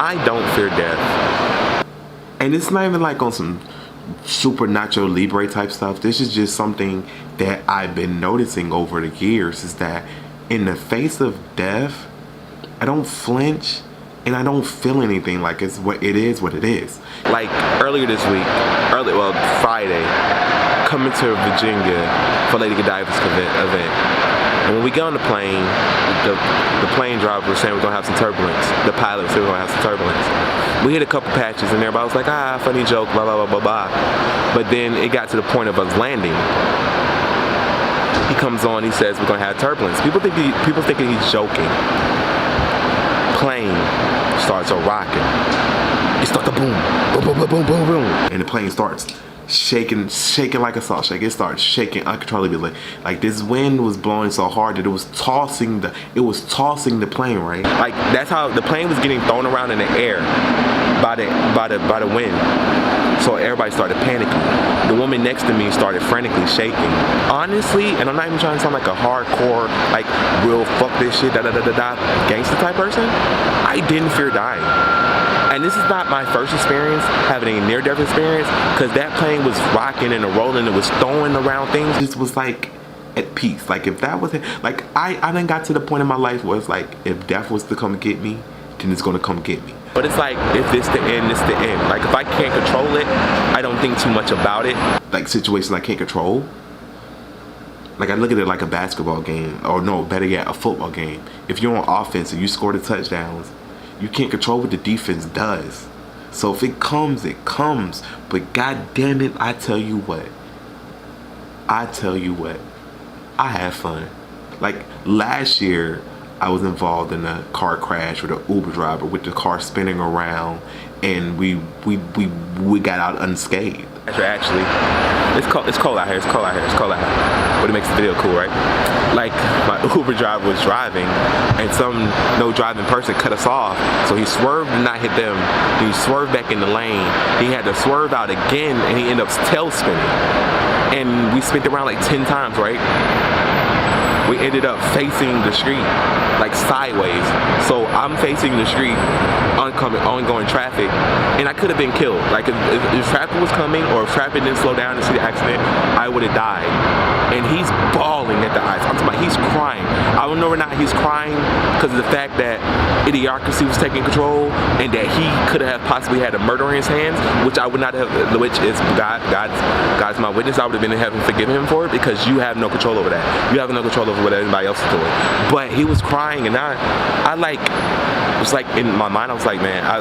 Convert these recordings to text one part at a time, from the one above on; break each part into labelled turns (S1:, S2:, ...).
S1: I don't fear death. And it's not even like on some supernatural Libre type stuff. This is just something that I've been noticing over the years, is that in the face of death, I don't flinch and I don't feel anything. Like it's what it is, what it is. Like earlier this week, Friday, coming to Virginia for Lady Godiva's event. And when we get on the plane, the plane driver was saying we're gonna have some turbulence. The pilot said we're gonna have some turbulence. We hit a couple patches and everybody was like, funny joke, blah, blah, blah, blah, blah. But then it got to the point of us landing. He comes on, he says we're gonna have turbulence. People thinking he's joking. Plane starts a rocking. It starts to boom, boom, boom, boom, boom, boom, boom. And the plane starts shaking like a salt shake. It starts shaking uncontrollably. Like this wind was blowing so hard that it was tossing the plane, right? Like that's how the plane was getting thrown around in the air by the wind. So everybody started panicking. The woman next to me started frantically shaking. Honestly, and I'm not even trying to sound like a hardcore, like real fuck this shit, gangster type person, I didn't fear dying. And this is not my first experience having a near-death experience, because that plane was rocking and rolling, it was throwing around things. This was like at peace. Like if that was it, like I done got to the point in my life where it's like, if death was to come get me, then it's gonna come get me. But it's like, if it's the end, it's the end. Like if I can't control it, I don't think too much about it. Like situations I can't control, like I look at it like a basketball game, or no, better yet, a football game. If you're on offense and you score the touchdowns, you can't control what the defense does. So if it comes, it comes. But god damn it, I tell you what, I had fun. Like last year, I was involved in a car crash with an Uber driver with the car spinning around, and we got out unscathed. Actually, it's cold out here. But it makes the video cool, right? Like my Uber driver was driving, and some no driving person cut us off, so he swerved to not hit them. Then he swerved back in the lane. He had to swerve out again, and he ended up tail spinning. And we spent around like 10 times, right? We ended up facing the street, like sideways. So I'm facing the street, ongoing traffic, and I could have been killed. Like if traffic was coming, or if traffic didn't slow down to see the accident, I would have died. And he's bawling at the eyes. I'm talking about he's crying. I don't know or not he's crying because of the fact that idiocracy was taking control, and that he could have possibly had a murder in his hands, which I would not have, which is God's my witness. I would have been in heaven forgiving him for it, because you have no control over that. You have no control over what anybody else is doing. But he was crying, and I like, was like in my mind, I was like, man, I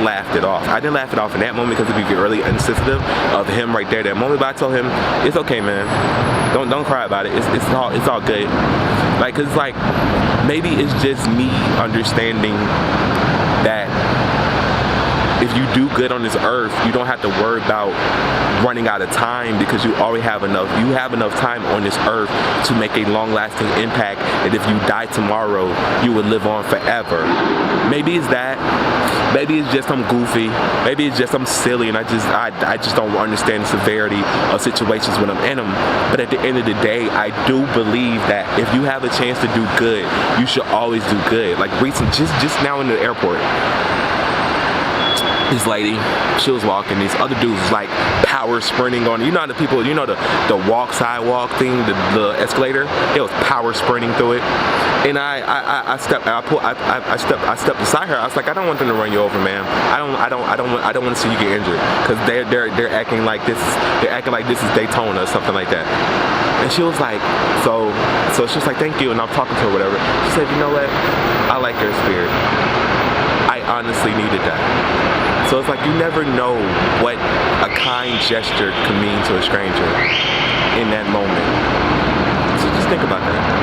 S1: laughed it off. I didn't laugh it off in that moment because it'd be really insensitive of him right there that moment. But I told him, it's okay, man. Don't cry about it. It's all good. Like, 'cause it's like, maybe it's just me understanding that if you do good on this earth, you don't have to worry about running out of time, because you already have enough. You have enough time on this earth to make a long-lasting impact, and if you die tomorrow, you would live on forever. Maybe it's that. Maybe it's just I'm goofy. Maybe it's just I'm silly, and I just don't understand the severity of situations when I'm in them. But at the end of the day, I do believe that if you have a chance to do good, you should always do good. Like recent, just now in the airport, this lady, she was walking, these other dudes was like power sprinting on, you know how the people, you know the sidewalk thing, the escalator, it was power sprinting through it. And I stepped beside her. I was like, I don't want them to run you over, man. I don't want to see you get injured, because they're acting like this is Daytona or something like that. And she was like, so she was like, thank you, and I'm talking to her, whatever. She said, you know what, I like your spirit. I honestly needed that. So it's like, you never know what a kind gesture can mean to a stranger in that moment. So just think about that.